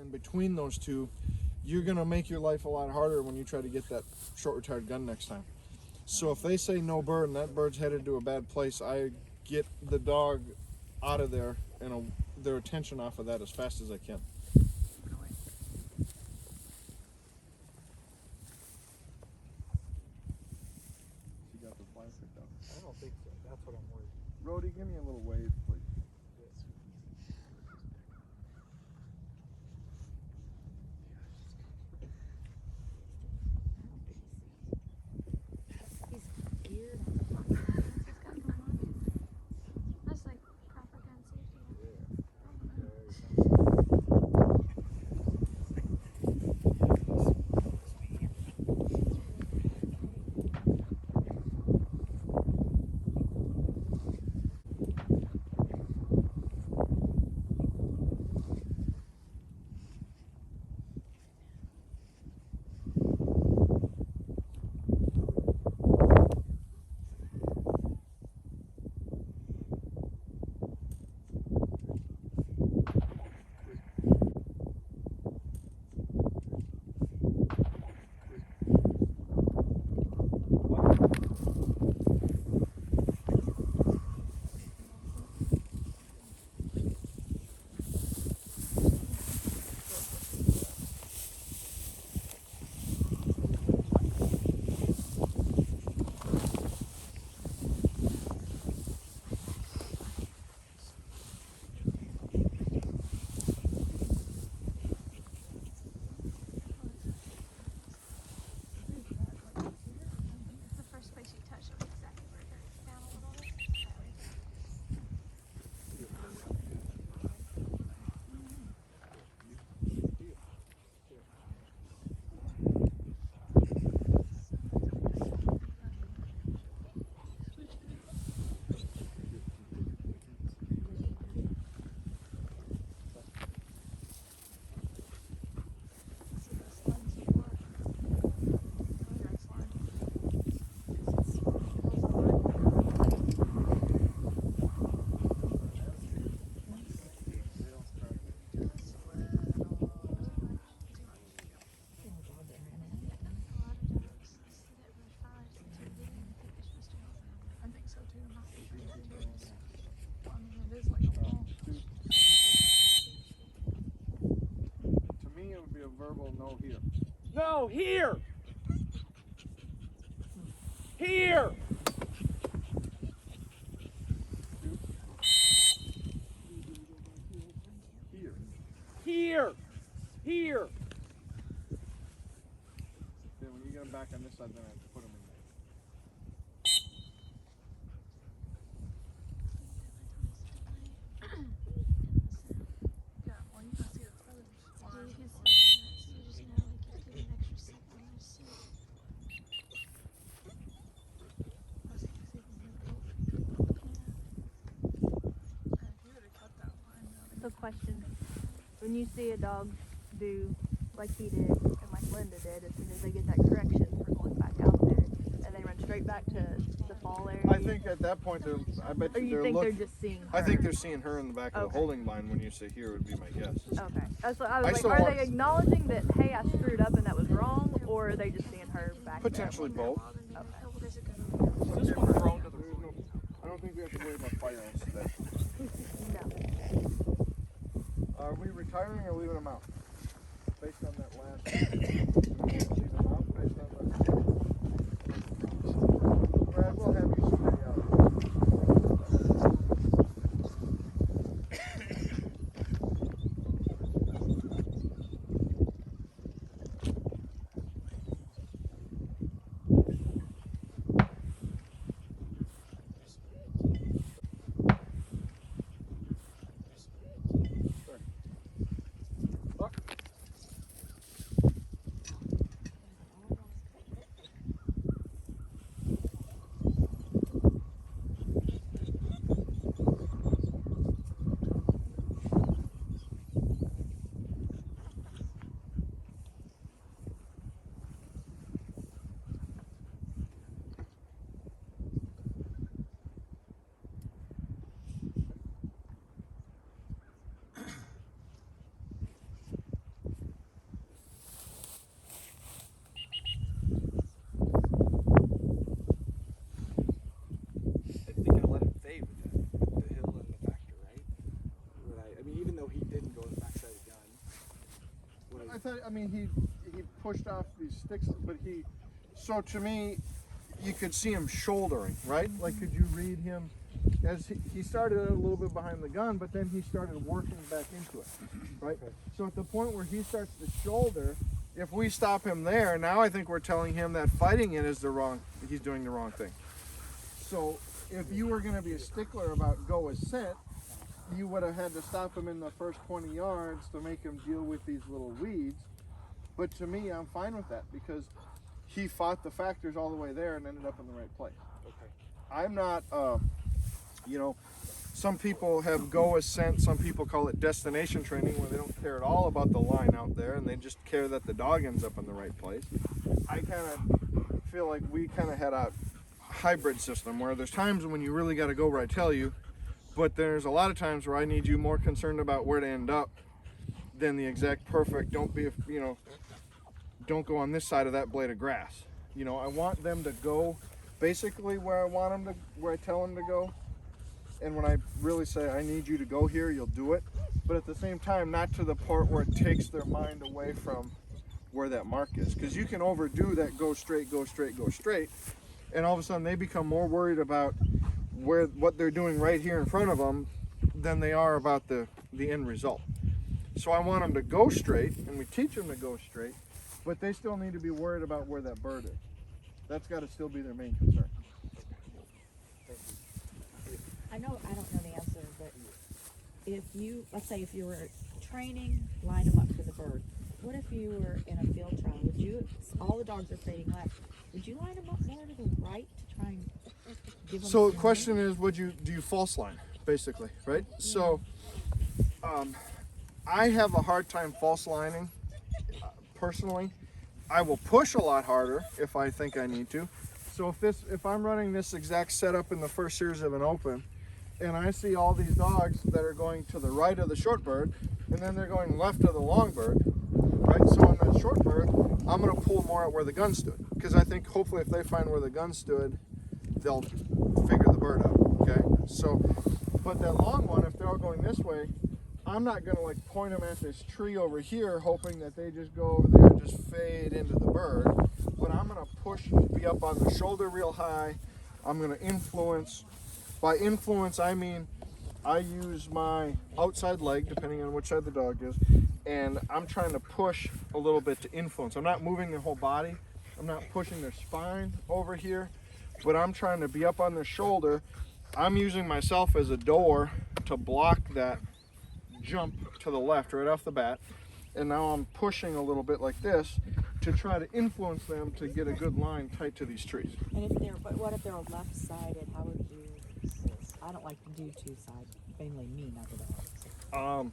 and between those two, you're going to make your life a lot harder when you try to get that short retired gun next time. So if they say no bird and that bird's headed to a bad place, I get the dog out of there and their attention off of that as fast as I can. You got the fly picked up? I don't think so. That's what I'm worried. Rody, give me a little wave, please. Verbal no here. No, here! Here! Here! Here! Then when you get them back on this side, then I have to put them in there. So question, when you see a dog do like he did and like Linda did, as soon as they get that correction for going back out there, and they run straight back to the fall area? I think at that point, I bet or you they're think looking. they're just seeing her? I think they're seeing her in the back of the Okay. holding line when you say here would be my guess. Okay. That's what I I was like, still are want- they acknowledging that, hey, I screwed up and that was wrong, or are they just seeing her back Potentially there? both. Okay. Is this one prone to the I don't think we have to worry about fire ants today. No. Are we retiring or leaving them out? Based on that last. Leave them out based on that. Brad, we'll have you stay out. said, I mean, he pushed off these sticks, but so to me, you could see him shouldering, right? Like, could you read him? As he started a little bit behind the gun, but then he started working back into it, right? So at the point where he starts to shoulder, if we stop him there, now I think we're telling him that fighting it is he's doing the wrong thing. So if you were going to be a stickler about go as scent, you would have had to stop him in the first 20 yards to make him deal with these little weeds. But to me, I'm fine with that because he fought the factors all the way there and ended up in the right place. Okay. I'm not, some people have go as scent, some people call it destination training, where they don't care at all about the line out there and they just care that the dog ends up in the right place. I kind of feel like we kind of had a hybrid system where there's times when you really got to go where I tell you, but there's a lot of times where I need you more concerned about where to end up than the exact perfect. Don't go on this side of that blade of grass. I want them to go basically where I want them to, where I tell them to go. And when I really say, I need you to go here, you'll do it. But at the same time, not to the part where it takes their mind away from where that mark is. Because you can overdo that go straight, go straight, go straight. And all of a sudden they become more worried about what they're doing right here in front of them than they are about the end result. So I want them to go straight, and we teach them to go straight, but they still need to be worried about where that bird is. That's got to still be their main concern. I don't know the answer, but let's say if you were training, line them up for the bird. What if you were in a field trial? All the dogs are fading left, would you line them up more to the right to try and give them? So the question is, do you false line, basically, right? Yeah. So I have a hard time false lining, personally. I will push a lot harder if I think I need to. So if I'm running this exact setup in the first series of an open, and I see all these dogs that are going to the right of the short bird, and then they're going left of the long bird, right? So on that short bird, I'm going to pull more at where the gun stood, because I think hopefully if they find where the gun stood, they'll figure the bird out. Okay. So, but that long one, if they're all going this way, I'm not going to like point them at this tree over here, hoping that they just go over there and just fade into the bird. But I'm going to be up on the shoulder real high. I'm going to influence. By influence, I mean I use my outside leg, depending on which side the dog is, and I'm trying to push a little bit to influence. I'm not moving their whole body. I'm not pushing their spine over here, but I'm trying to be up on their shoulder. I'm using myself as a door to block that jump to the left right off the bat, and now I'm pushing a little bit like this to try to influence them to get a good line tight to these trees. And what if they're left-sided? How would you? I don't like to do two-sided. Mainly me, not the dog.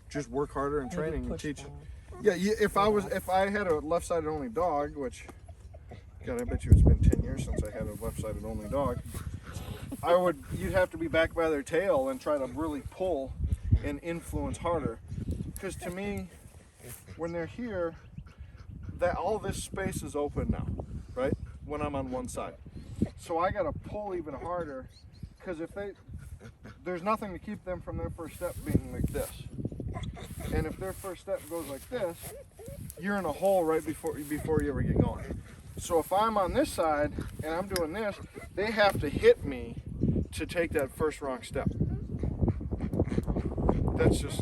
Just work harder in training and teach. Back. Yeah, if I had a left-sided only dog, which, God, I bet you it's been 10 years since I had a left-sided only dog. You'd have to be back by their tail and try to really pull and influence harder. Because to me, when they're here, that all this space is open now, right? When I'm on one side. So I gotta pull even harder, because there's nothing to keep them from their first step being like this. And if their first step goes like this, you're in a hole right before you ever get going. So if I'm on this side and I'm doing this, they have to hit me to take that first wrong step. That's just,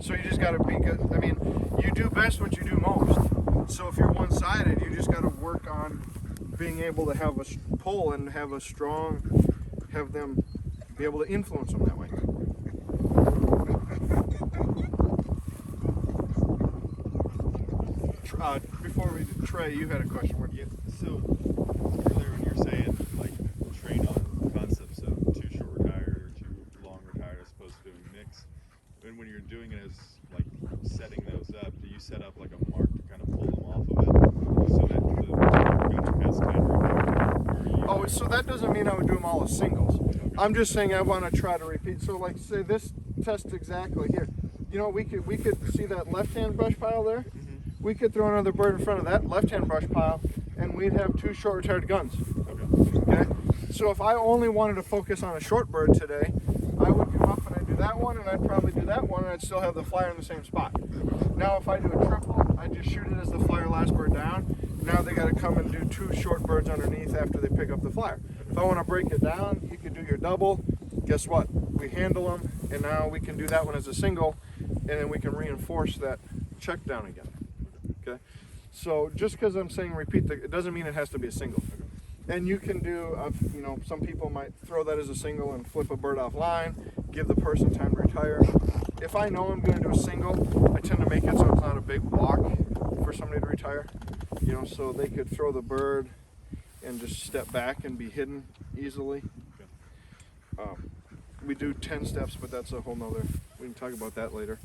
so you just got to be good. I mean, you do best what you do most. So if you're one-sided, you just got to work on being able to have a pull and have them be able to influence them that way. Before we did, Trey, you had a question. Yeah, so earlier when you were saying like train on concepts of too short retired or too long retired as opposed to doing mix, when you're doing it as like setting those up, do you set up like a mark to kind of pull them off of it so that the gunner has time to Oh, so that doesn't mean I would do them all as singles. Okay. I'm just saying I want to try to repeat. So like say this test exactly here. We could see that left-hand brush pile there. Mm-hmm. We could throw another bird in front of that left-hand brush pile, and we'd have two short-retired guns. Okay. So if I only wanted to focus on a short bird today, I would come up and I'd do do that one, and I'd probably do that one, and I'd still have the flyer in the same spot. Now if I do a triple, I just shoot it as the flyer last bird down. Now they got to come and do 2 short birds underneath after they pick up the flyer. If I want to break it down, you can do your double. Guess what? We handle them, and now we can do that one as a single, and then we can reinforce that check down again. Okay? So just because I'm saying repeat, it doesn't mean it has to be a single. And you can do, you know, some people might throw that as a single and flip a bird offline, give the person time to retire. If I know I'm going to do a single, I tend to make it so it's not a big walk for somebody to retire. You know, so they could throw the bird and just step back and be hidden easily. We do 10 steps, but that's a whole nother, we can talk about that later.